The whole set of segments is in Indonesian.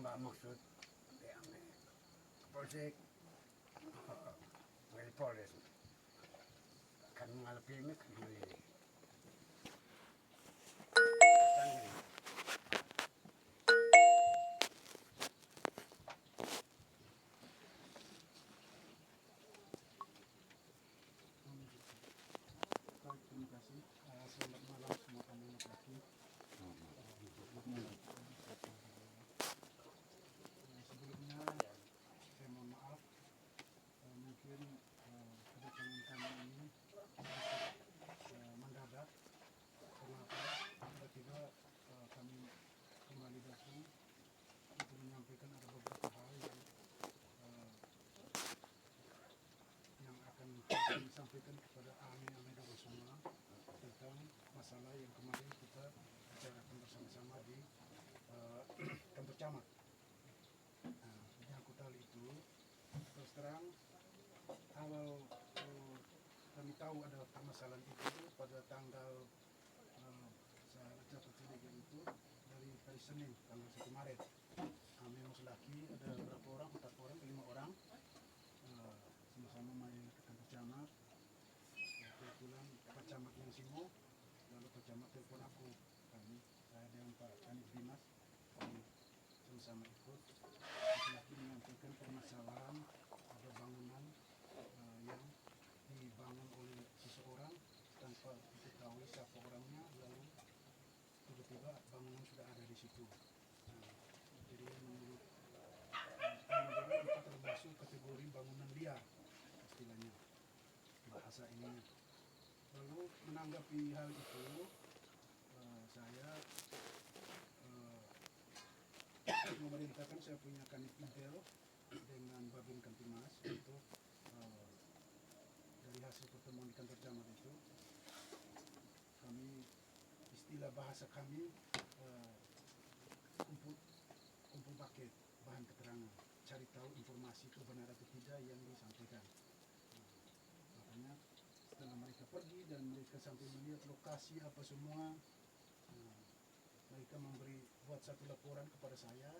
Mbak maksud ya polsek ngal polis kan ngal pilmi kan ngal ini sangri Terima kasih. Selamat malam semua tamu laki. Sebelumnya saya mohon maaf, mungkin kedatangan kami ini mendadak. Kenapa? Tiba-tiba kami kembali datang untuk menyampaikan ada beberapa hal yang akan kami sampaikan kepada Ame dan semua tentang masalah yang kemarin kita bicarakan bersama-sama di kantor camat. Menyangkut hal itu, terus terang awal kami tahu ada permasalahan itu pada tanggal saya dapat sedikit itu dari hari Senin tanggal 1 Maret. Kami laki ada berapa orang, 4 orang, 5 orang sama-sama main ke kantor camat. Kebetulan Pak Camat yang sibuk, lalu Pak Camat telepon aku, saya dengan Pak Kanit Dimas, kami sama-sama ikut. Laki menyampaikan permasalahan ada bangunan yang dibangun oleh seseorang tanpa diketahui siapa orangnya, lalu tiba-tiba bangunan sudah ada di situ. Jadi menurut itu termasuk kategori bangunan liar istilahnya, bahasa ininya. Lalu menanggapi hal itu, saya memerintahkan saya punya kanit intel dengan Babin Kamtimas untuk dari hasil pertemuan di kantor camat itu, kami istilah bahasa kami kumpul paket bahan keterangan, cari tahu informasi itu benar atau tidak yang disampaikan. Makanya setelah mereka pergi dan mereka sampai melihat lokasi apa semua, mereka buat satu laporan kepada saya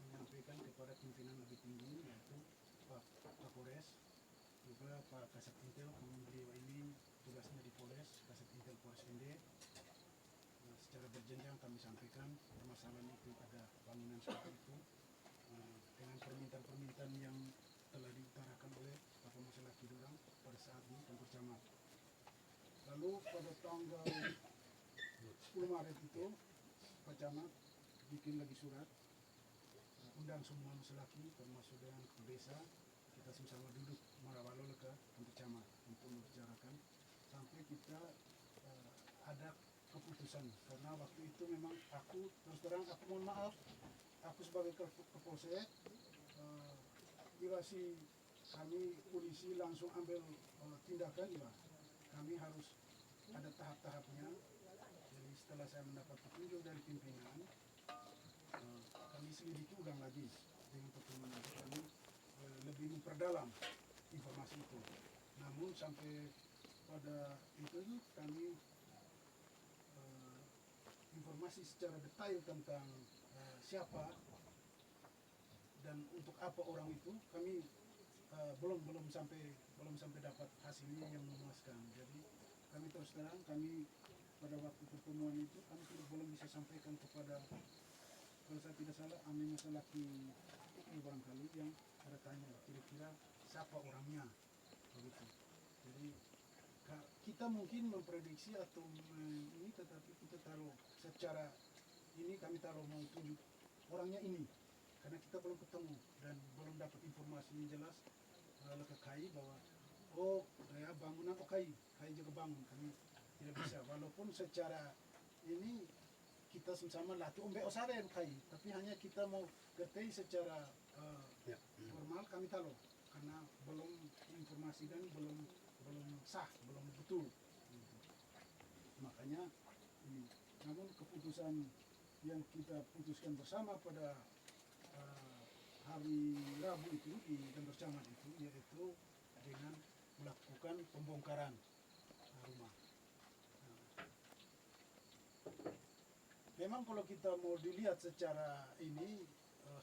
menyampaikan kepada pimpinan lebih tinggi, yaitu Pak Kapolres, juga Pak Kasat Intel, beliau ini tugasnya di Polres, Kasat Intel Polres ND. Secara berjenjang kami sampaikan permasalahan itu, ada bangunan seperti itu, dengan permintaan-permintaan yang telah diutarakan oleh Bapak Masalah Kidurang pada saat di kantor camat. Lalu pada tanggal 10 Maret itu Pak Camat bikin lagi surat, undang semua masyarakat termasuk dengan desa, kita sama-sama duduk marawalo ke kantor camat untuk membicarakan sampai kita ada keputusan. Karena waktu itu memang aku terus terang, aku mohon maaf, aku sebagai kapolsek si kami polisi langsung ambil tindakan, kami harus ada tahap-tahapnya. Jadi setelah saya mendapat petunjuk dari pimpinan, kami selidiki ulang lagi dengan pertemuan itu, kami lebih memperdalam informasi itu. Namun sampai pada itu kami informasi secara detail tentang siapa dan untuk apa orang itu kami belum sampai dapat hasilnya yang memuaskan. Jadi kami terus terang, kami pada waktu pertemuan itu kami belum bisa sampaikan kepada, kalau saya tidak salah, Amin Masalaki barangkali yang ada tanya kira-kira siapa orangnya begitu. Jadi kita mungkin memprediksi atau ini, tetapi kita taruh secara ini, kami taruh mau tunjuk orangnya ini karena kita belum ketemu dan belum dapat informasi yang jelas ke KAI bahwa ya bangunan KAI juga bangun, kami tidak bisa, walaupun secara ini kita sama-sama lah tuh mbak osare KAI, tapi hanya kita mau gertai secara formal kami tahu karena belum informasikan, belum sah, belum betul. Makanya ini, namun keputusan yang kita putuskan bersama pada hari Rabu itu di kantor camat itu, yaitu dengan melakukan pembongkaran rumah. Memang kalau kita mau dilihat secara ini,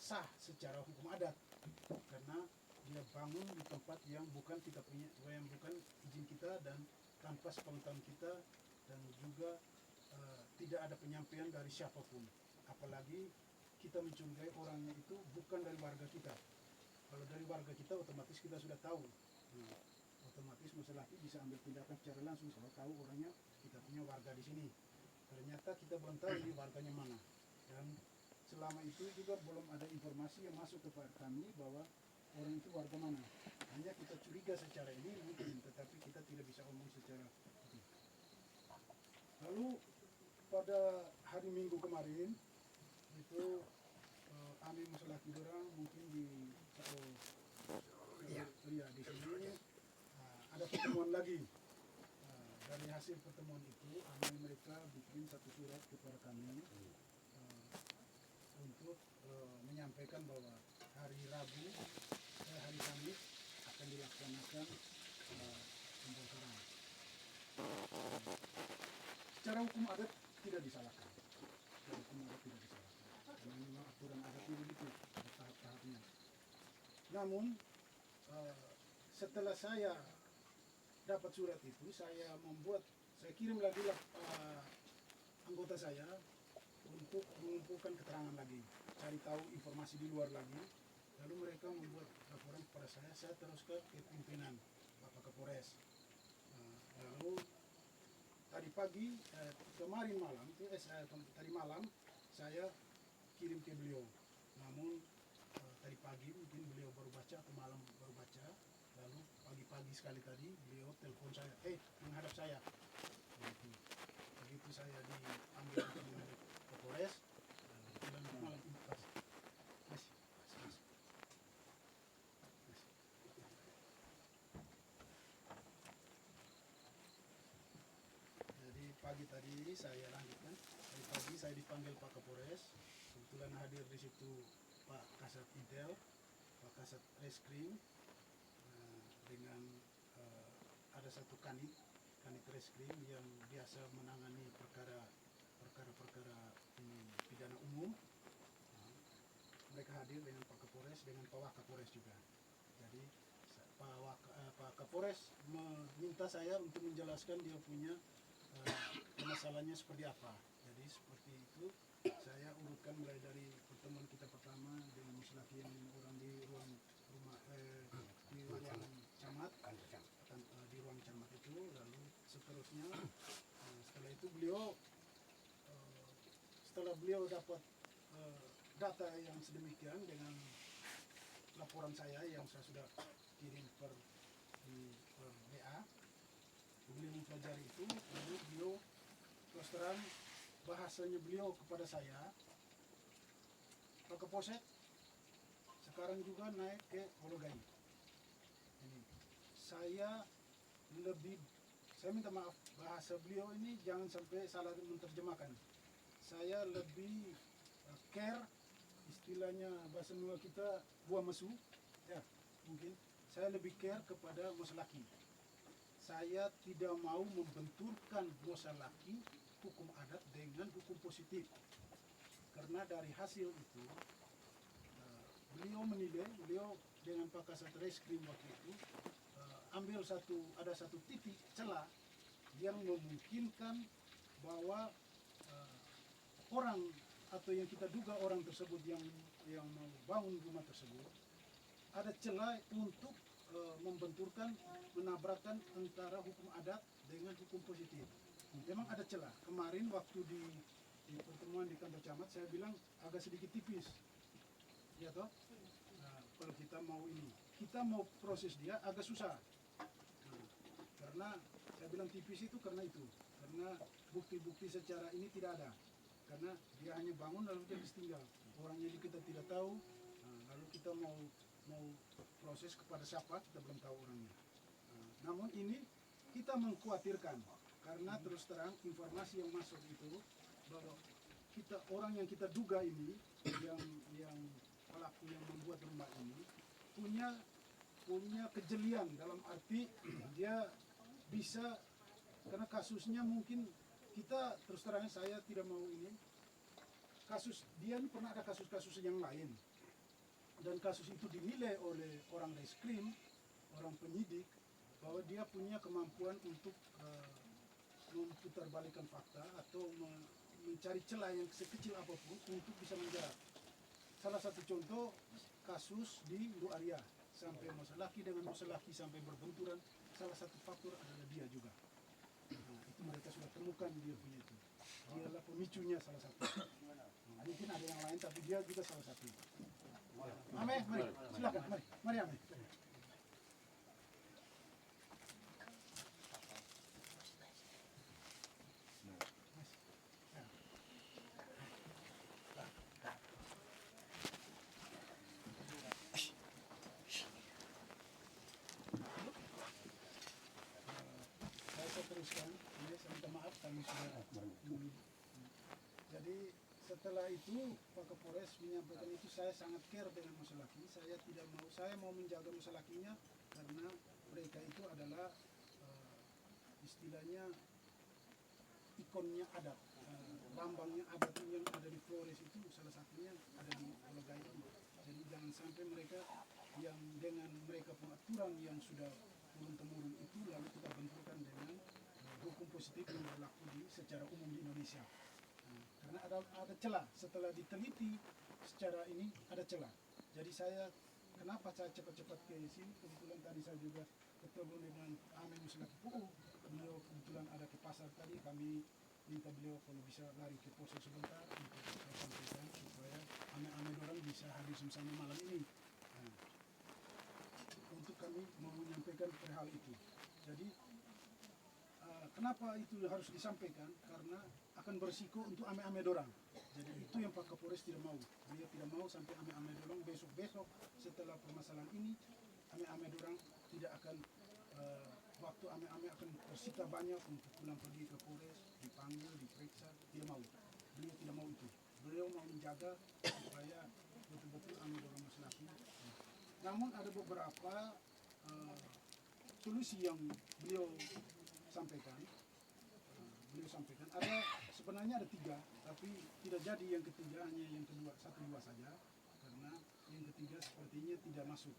sah secara hukum adat, karena dia bangun di tempat yang bukan kita punya, yang bukan izin kita dan tanpa sepengetahuan kita, dan juga tidak ada penyampaian dari siapapun. Apalagi kita mencurigai orangnya itu bukan dari warga kita. Kalau dari warga kita otomatis kita sudah tahu. Nah, otomatis Musalaki bisa ambil tindakan secara langsung, kalau tahu orangnya kita punya warga di sini. Ternyata kita belum tahu ini warganya mana. Dan selama itu juga belum ada informasi yang masuk kepada kami bahwa orang itu warga mana. Hanya kita curiga secara ini mungkin, tetapi kita tidak bisa omong secara itu. Lalu pada hari Minggu kemarin itu Ami Musalaki dorang mungkin di di sini ada pertemuan lagi. Dari hasil pertemuan itu, mereka bikin satu surat kepada kami untuk menyampaikan bahwa hari Rabu, hari Kamis akan dilaksanakan pembongkaran. Secara hukum adat tidak disalahkan. Secara hukum adat tidak disalahkan. Karena memang aturan adatnya begitu, tahap-tahapnya. Namun setelah saya dapat surat itu, saya kirim lagi anggota saya untuk mengumpulkan keterangan lagi, cari tahu informasi di luar lagi. Lalu mereka membuat laporan kepada saya terus ke pimpinan Bapak Kapolres. Lalu tadi pagi, kemarin malam, tadi malam saya kirim ke beliau. Namun tadi pagi mungkin beliau baru baca atau malam baru baca. Lalu pagi-pagi sekali tadi beliau telepon saya, menghadap saya. Begitu saya diambil ke Kapolres, dan malam ini Jadi pagi tadi saya lanjutkan. Tadi pagi saya dipanggil Pak Kapolres. Kebetulan hadir di situ Pak Kasat Intel, Pak Kasat Reskrim, dengan ada satu kanit reskrim yang biasa menangani perkara pidana umum. Mereka hadir dengan Pak Kapolres, dengan Pak Wakapolres juga. Jadi Pak Kapolres meminta saya untuk menjelaskan dia punya masalahnya seperti apa. Jadi seperti itu saya urutkan mulai dari pertemuan kita pertama dengan Musalaki yang 5 orang di ruang camat, di ruang camat itu. Lalu seterusnya setelah itu setelah beliau dapat data yang sedemikian dengan laporan saya yang saya sudah kirim per WA, beliau mempelajari itu. Lalu beliau terus terang bahasanya beliau kepada saya, Pak Kapolsek sekarang juga naik ke Hologai. Saya minta maaf, bahasa beliau ini jangan sampai salah menerjemahkan. Saya lebih care, istilahnya bahasa Melayu kita buah mesu, ya mungkin. Saya lebih care kepada Musalaki. Saya tidak mau membenturkan Musalaki hukum adat dengan hukum positif. Karena dari hasil itu, beliau dengan Pak Kasat Reskrim waktu itu ada satu titik celah yang memungkinkan bahwa orang atau yang kita duga orang tersebut yang membangun rumah tersebut ada celah untuk membenturkan, menabrakkan antara hukum adat dengan hukum positif. Memang ada celah. Kemarin waktu di pertemuan di kantor camat saya bilang agak sedikit tipis, ya toh. Nah, kalau kita mau proses dia agak susah. Karena saya bilang tipis itu karena bukti-bukti secara ini tidak ada. Karena dia hanya bangun lalu dia tinggal. Orangnya kita tidak tahu. Lalu kita mau proses kepada siapa kita belum tahu orangnya. Namun ini kita mengkhawatirkan karena terus terang informasi yang masuk itu bahwa orang yang kita duga ini yang pelaku yang membuat rumah ini punya kejelian, dalam arti dia bisa, karena kasusnya mungkin kita terus terang saya tidak mau ini, kasus dia ini pernah ada kasus-kasus yang lain dan kasus itu dinilai oleh orang reskrim, orang penyidik, bahwa dia punya kemampuan untuk memutarbalikkan fakta atau mencari celah yang sekecil apapun untuk bisa menjerat. Salah satu contoh kasus di Lu Area, sampai Moselaki dengan Moselaki sampai berbenturan, salah satu faktor adalah dia juga. Nah, itu mereka sudah temukan dia punya itu. Dialah pemicunya salah satu. Nah, mungkin ada yang lain tapi dia juga salah satu. Ame, mari, silakan, mari Ame. Saya teruskan, ini saya minta maaf kami sudah dulu. Jadi setelah itu Pak Kapolres menyampaikan itu, saya sangat care dengan Moselaki. Saya mau menjaga Moselakinya karena mereka itu adalah istilahnya ikonnya adat, lambangnya adat yang ada di Flores itu salah satunya ada di Pulau Gayo. Jadi jangan sampai mereka yang dengan mereka pengaturan yang sudah turun-temurun itu lalu kita benturkan dengan hukum positif yang berlaku secara umum di Indonesia. Karena ada celah, setelah diteliti secara ini ada celah. Jadi kenapa saya cepat-cepat ke sini, kebetulan tadi saya juga ketemu dengan Ame Moselaki Pu'u. Beliau kebetulan ada ke pasar tadi, kami minta beliau kalau bisa lari ke pos sebentar untuk saya sampaikan supaya Ame-Ame orang bisa hadir bersama malam ini. Nah, untuk kami mau menyampaikan perihal itu. Jadi kenapa itu harus disampaikan? Karena akan berisiko untuk ame-ame dorang. Jadi itu yang Pak Kapolres tidak mau. Dia tidak mau sampai ame-ame dorang besok-besok setelah permasalahan ini, ame-ame dorang tidak akan waktu ame-ame akan tersita banyak untuk pulang pergi ke Polres, dipanggil, diperiksa. Tidak mau. Beliau tidak mau itu. Beliau mau menjaga supaya betul-betul ame dorang Moselaki. Namun ada beberapa solusi yang beliau sampaikan. Ada sebenarnya ada 3, tapi tidak jadi yang ketiga, hanya yang kedua 1-2 saja, karena yang ketiga sepertinya tidak masuk.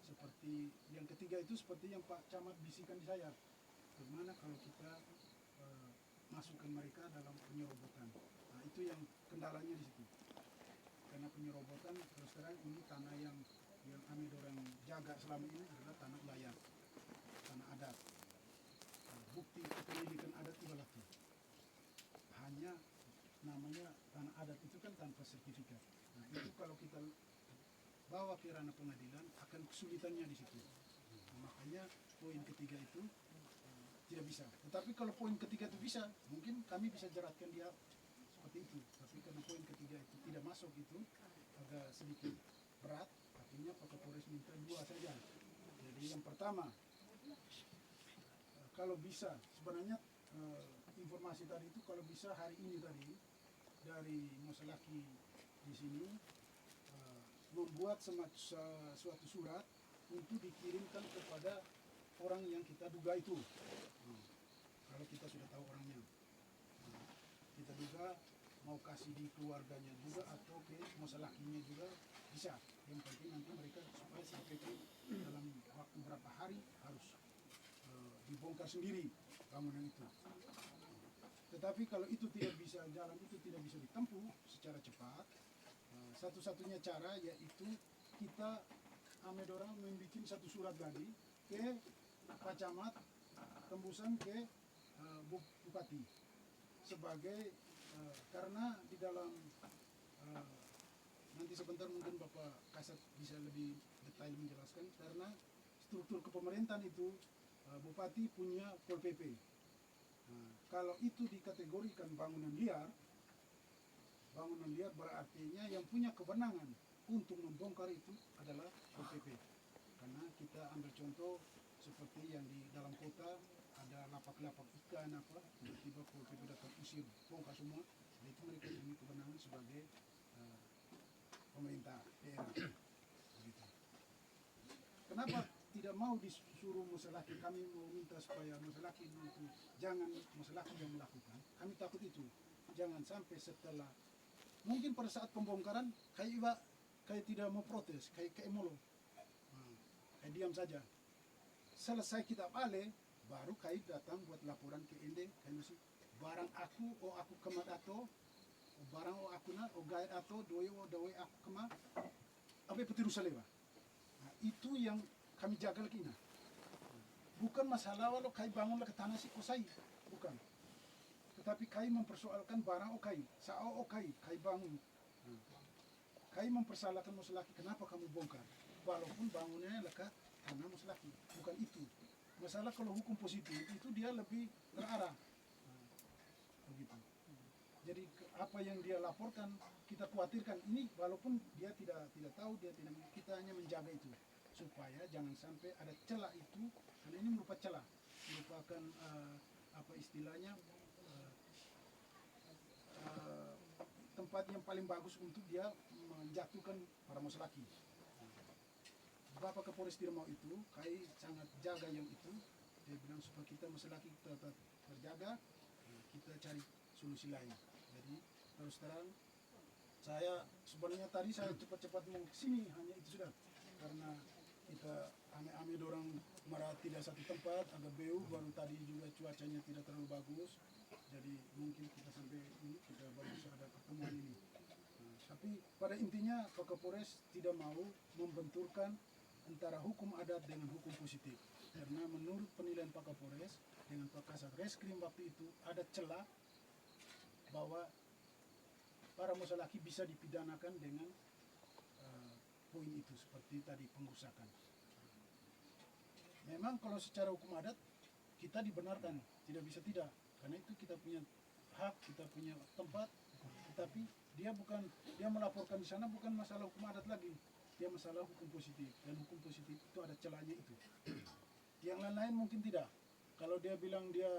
Seperti yang ketiga itu seperti yang Pak Camat bisikan di saya, bagaimana kalau kita masukkan mereka dalam penyerobotan. Nah itu yang kendalanya di situ, karena penyerobotan terus terang ini tanah yang kami dorang jaga selama ini adalah tanah layak, tanah adat. Bukti kepemilikan adat itu lagi. Hanya namanya tanah adat itu kan tanpa sertifikat. Nah itu kalau kita bawa ke ranah pengadilan akan kesulitannya di situ. Nah, makanya poin ketiga itu tidak bisa. Tetapi kalau poin ketiga itu bisa, mungkin kami bisa jeratkan dia seperti itu. Tapi karena poin ketiga itu tidak masuk itu agak sedikit berat, akhirnya Pak Kapolres minta 2 saja. Jadi yang pertama, kalau bisa sebenarnya informasi tadi itu kalau bisa hari ini tadi dari Moselaki di sini membuat suatu surat untuk dikirimkan kepada orang yang kita duga itu. Kalau kita sudah tahu orangnya, kita duga mau kasih di keluarganya juga atau ke Moselakinya juga bisa. Yang penting nanti mereka supaya sampai dalam waktu berapa hari harus dibongkar sendiri bangunan itu. Tetapi kalau itu tidak bisa, jalan itu tidak bisa ditempuh secara cepat, satu-satunya cara yaitu kita amedorang membuat satu surat lagi ke Pak Camat, tembusan ke Bupati sebagai karena di dalam nanti sebentar mungkin Bapak Kasat bisa lebih detail menjelaskan, karena struktur kepemerintahan itu Bupati punya Pol PP. Nah, kalau itu dikategorikan bangunan liar berartinya yang punya kewenangan untuk membongkar itu adalah Pol PP. Karena kita ambil contoh seperti yang di dalam kota ada lapak-lapak ikan apa, tiba-tiba Pol PP datang usir, bongkar semua. Nah, itu mereka punya kewenangan sebagai pemerintah daerah. Begitu. Kenapa tidak mau disuruh Moselaki? Kami mau minta supaya Moselaki itu jangan Moselaki yang melakukan. Kami takut itu jangan sampai setelah mungkin pada saat pembongkaran kayak tidak mau protes, kayak mulu. Kayak diam saja. Selesai kita balik, baru kayak datang buat laporan ke Ende, kayak masih barang aku kemat atau barang aku na gait atau doi aku kemat apa peti rusaleba. Nah, itu yang kami jaga lagi nah. Bukan masalah walau kai bangun ke tanah si kosai, bukan. Tetapi kai mempersoalkan barang okai, sao okai, kai bangun. Kai mempersalahkan muslaki, kenapa kamu bongkar? Walaupun bangunnya lekat tanah muslaki, bukan itu. Masalah kalau hukum positif itu dia lebih terarah. Begitu. Jadi apa yang dia laporkan kita khawatirkan ini walaupun dia tidak tahu, kita hanya menjaga itu supaya jangan sampai ada celah itu, karena ini merupakan celah, merupakan apa istilahnya tempat yang paling bagus untuk dia menjatuhkan para muslaki. Bapak Kapolres tidak mau itu, kai sangat jaga yang itu. Dia bilang supaya kita muslaki tetap terjaga, kita cari solusi lain. Jadi terus terang saya sebenarnya tadi saya cepat-cepat mau kesini hanya itu sudah, karena kita ame-ame dorang marah tidak satu tempat, agak beu, baru tadi juga cuacanya tidak terlalu bagus, jadi mungkin kita sampai ini kita baru bisa ada pertemuan ini. Tapi pada intinya Pak Kapolres tidak mau membenturkan antara hukum adat dengan hukum positif, karena menurut penilaian Pak Kapolres dengan Pak Kasat Reskrim waktu itu ada celah bahwa para musalaki bisa dipidanakan dengan poin itu seperti tadi pengrusakan. Memang kalau secara hukum adat kita dibenarkan, tidak bisa tidak, karena itu kita punya hak, kita punya tempat, tetapi dia melaporkan di sana bukan masalah hukum adat lagi, dia masalah hukum positif, dan hukum positif itu ada celahnya itu. Yang lain-lain mungkin tidak. Kalau dia bilang dia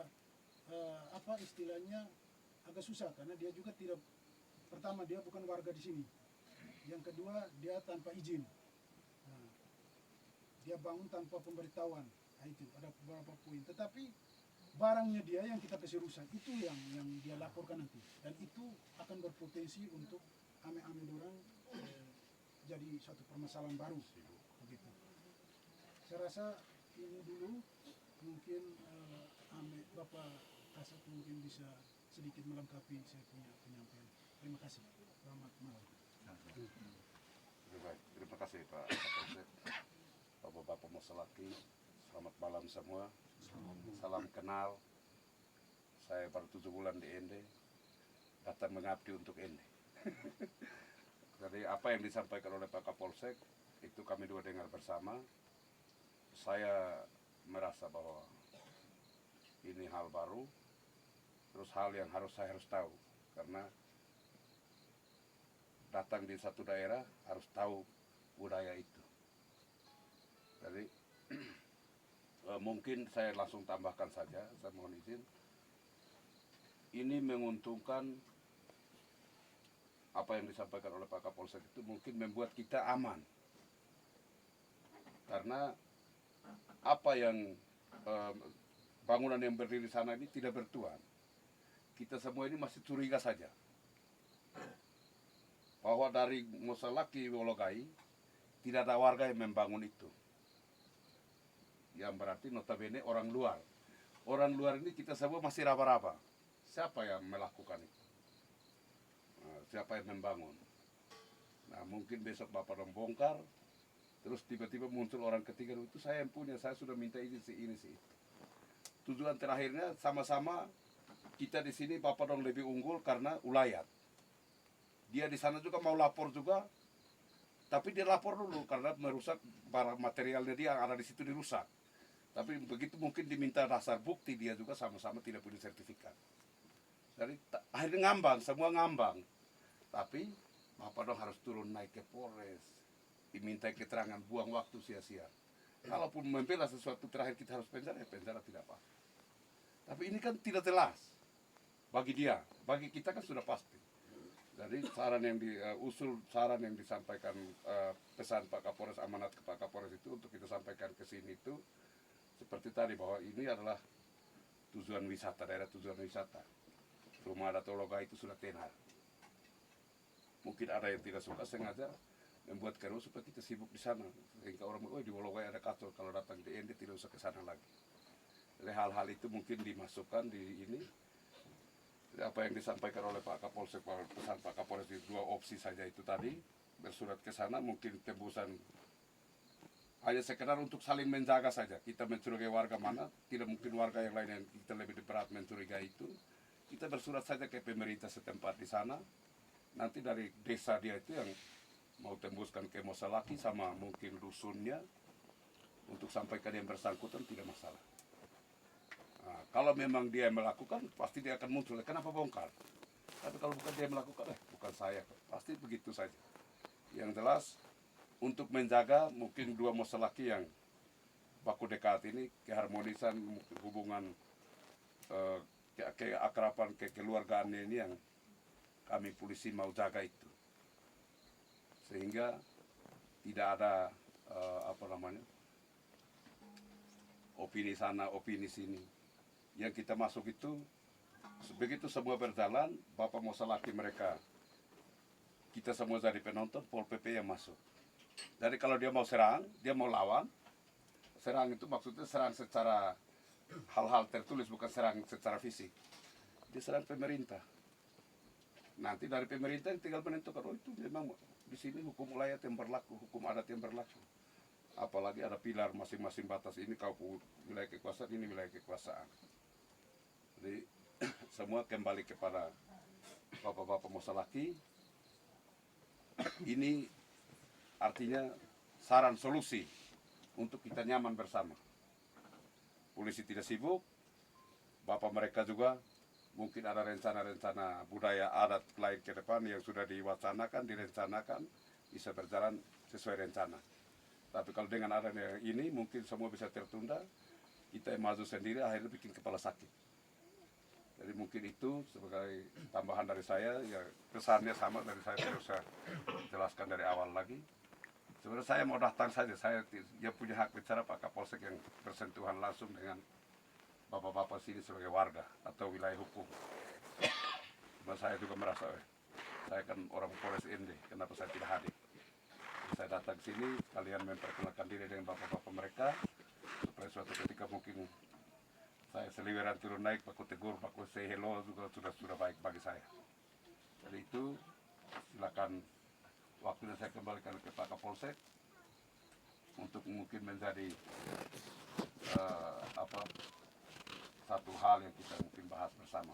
apa istilahnya agak susah, karena dia juga tidak, pertama dia bukan warga di sini, yang kedua dia tanpa izin, dia bangun tanpa pemberitahuan. Nah, itu ada beberapa poin, tetapi barangnya dia yang kita kasih rusak itu yang dia laporkan nanti, dan itu akan berpotensi untuk ame-ame dorang jadi suatu permasalahan baru begitu. Saya rasa ini dulu, mungkin ame Bapak Kasat mungkin bisa sedikit melengkapi saya punya penyampaian. Terima kasih. Selamat malam. Terima kasih Pak Kapolsek, Bapak-bapak musalaki, selamat malam semua. Salam kenal. Saya baru 7 bulan di Ende, datang mengabdi untuk Ende. Jadi apa yang disampaikan oleh Pak Kapolsek itu kami dua dengar bersama. Saya merasa bahwa ini hal baru, terus hal yang saya harus tahu, karena datang di satu daerah harus tahu budaya itu. Jadi mungkin saya langsung tambahkan saja, saya mohon izin. Ini menguntungkan apa yang disampaikan oleh Pak Kapolsek itu mungkin membuat kita aman. Karena apa yang bangunan yang berdiri di sana ini tidak bertuan. Kita semua ini masih curiga saja bahwa dari Musalaki Wologai tidak ada warga yang membangun itu. Yang berarti notabene orang luar. Orang luar ini kita semua masih raba-raba. Siapa yang melakukan itu? Siapa yang membangun? Nah, mungkin besok Bapak dong bongkar, terus tiba-tiba muncul orang ketiga, itu saya yang punya, saya sudah minta izin si ini sih. Tujuan terakhirnya sama-sama kita di sini Bapak dong lebih unggul karena ulayat. Dia di sana juga mau lapor juga, tapi dia lapor dulu karena merusak barang materialnya dia yang ada di situ dirusak. Tapi begitu mungkin diminta dasar bukti, dia juga sama-sama tidak punya sertifikat. Jadi akhirnya ngambang, semua ngambang. Tapi Bapak dong harus turun naik ke Polres, diminta keterangan, buang waktu sia-sia. Kalaupun membela sesuatu terakhir kita harus penjara, ya penjara tidak apa. Tapi ini kan tidak jelas bagi dia, bagi kita kan sudah pasti. Jadi saran yang saran yang disampaikan pesan Pak Kapolres, amanat ke Pak Kapolres itu untuk kita sampaikan ke sini itu seperti tadi, bahwa ini adalah tujuan wisata, daerah tujuan wisata. Rumah adat Wologai itu sudah tenar. Mungkin ada yang tidak suka sengaja membuat keruh supaya kita sibuk di sana, sehingga orang oh di Wolowai ada kantor, kalau datang di ND tidak usah ke sana lagi. Jadi hal-hal itu mungkin dimasukkan di ini. Jadi apa yang disampaikan oleh Pak Kapolsek, pesan Pak Kapolres di 2 opsi saja itu tadi, bersurat ke sana mungkin tembusan hanya sekedar untuk saling menjaga saja. Kita mencurigai warga mana, tidak mungkin warga yang lain yang kita lebih berat mencurigai itu. Kita bersurat saja ke pemerintah setempat di sana. Nanti dari desa dia itu yang mau tembuskan ke Mosalaki sama mungkin dusunnya untuk sampaikan yang bersangkutan tidak masalah. Nah, kalau memang dia melakukan, pasti dia akan muncul. Kenapa bongkar? Tapi kalau bukan dia melakukan, bukan saya. Pasti begitu saja. Yang jelas, untuk menjaga mungkin 2 Mosalaki yang baku dekat ini, keharmonisan hubungan keakraban, kekeluargaan ini yang kami polisi mau jaga itu. Sehingga tidak ada opini sana, opini sini. Yang kita masuk itu, begitu semua berjalan, Bapak Mosalaki mereka, kita semua jadi penonton, Pol PP yang masuk. Jadi kalau dia mau serang, dia mau lawan, serang itu maksudnya serang secara hal-hal tertulis, bukan serang secara fisik. Dia serang pemerintah. Nanti dari pemerintah tinggal menentukan, oh itu memang di sini hukum ulayat yang berlaku, hukum adat yang berlaku. Apalagi ada pilar masing-masing batas, ini kau wilayah kekuasaan, ini wilayah kekuasaan. Jadi semua kembali kepada Bapak-Bapak Mosalaki. Ini artinya saran solusi untuk kita nyaman bersama. Polisi tidak sibuk, Bapak mereka juga mungkin ada rencana-rencana budaya adat lain ke depan yang sudah diwacanakan, direncanakan, bisa berjalan sesuai rencana. Tapi kalau dengan adanya ini mungkin semua bisa tertunda, kita yang maju sendiri akhirnya bikin kepala sakit. Jadi mungkin itu sebagai tambahan dari saya, ya kesannya sama dari saya tidak usah jelaskan dari awal lagi. Sebenarnya saya mau datang saja, dia punya hak bicara Pak Kapolsek yang bersentuhan langsung dengan bapak-bapak sini sebagai warga atau wilayah hukum. Cuma saya juga merasa, saya kan orang Polres ND, kenapa saya tidak hadir? Saya datang ke sini, kalian memperkenalkan diri dengan bapak-bapak mereka, supaya suatu ketika mungkin saya seliweran turun naik, baku tegur, baku say hello juga sudah baik bagi saya. Jadi itu silakan waktunya saya kembalikan ke Pak Kapolsek untuk mungkin menjadi satu hal yang kita mungkin bahas bersama.